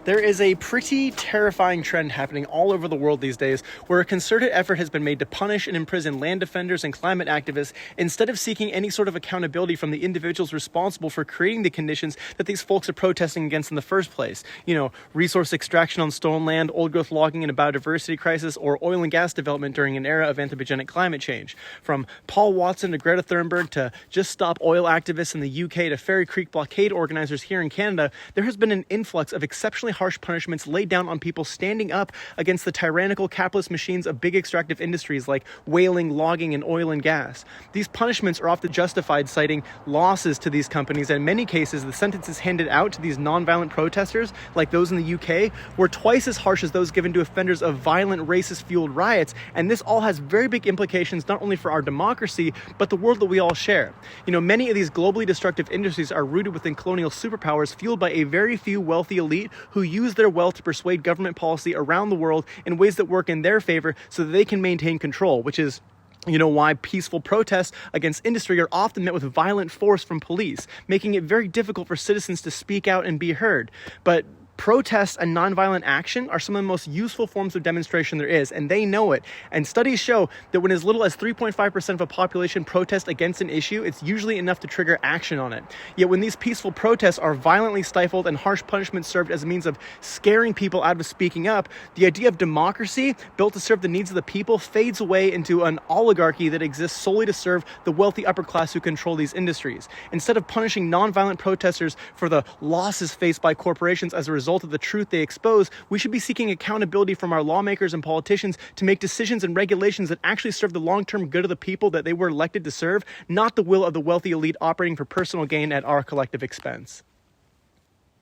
There is a pretty terrifying trend happening all over the world these days where a concerted effort has been made to punish and imprison land defenders and climate activists instead of seeking any sort of accountability from the individuals responsible for creating the conditions that these folks are protesting against in the first place. You know, resource extraction on stolen land, old growth logging in a biodiversity crisis, or oil and gas development during an era of anthropogenic climate change. From Paul Watson to Grete Thunberg to Just Stop Oil activists in the UK to Ferry Creek blockade organizers here in Canada, there has been an influx of exceptionally harsh punishments laid down on people standing up against the tyrannical capitalist machines of big extractive industries like whaling, logging, and oil and gas. These punishments are often justified, citing losses to these companies, and in many cases the sentences handed out to these non-violent protesters, like those in the UK, were twice as harsh as those given to offenders of violent racist-fueled riots, and this all has very big implications not only for our democracy, but the world that we all share. You know, many of these globally destructive industries are rooted within colonial superpowers fueled by a very few wealthy elite who use their wealth to persuade government policy around the world in ways that work in their favor so that they can maintain control, which is why peaceful protests against industry are often met with violent force from police, making it very difficult for citizens to speak out and be heard. But protests and nonviolent action are some of the most useful forms of demonstration there is, and they know it. And studies show that when as little as 3.5% of a population protest against an issue, it's usually enough to trigger action on it. Yet when these peaceful protests are violently stifled and harsh punishments served as a means of scaring people out of speaking up, the idea of democracy, built to serve the needs of the people, fades away into an oligarchy that exists solely to serve the wealthy upper class who control these industries. Instead of punishing nonviolent protesters for the losses faced by corporations as a result of the truth they expose, we should be seeking accountability from our lawmakers and politicians to make decisions and regulations that actually serve the long-term good of the people that they were elected to serve, not the will of the wealthy elite operating for personal gain at our collective expense.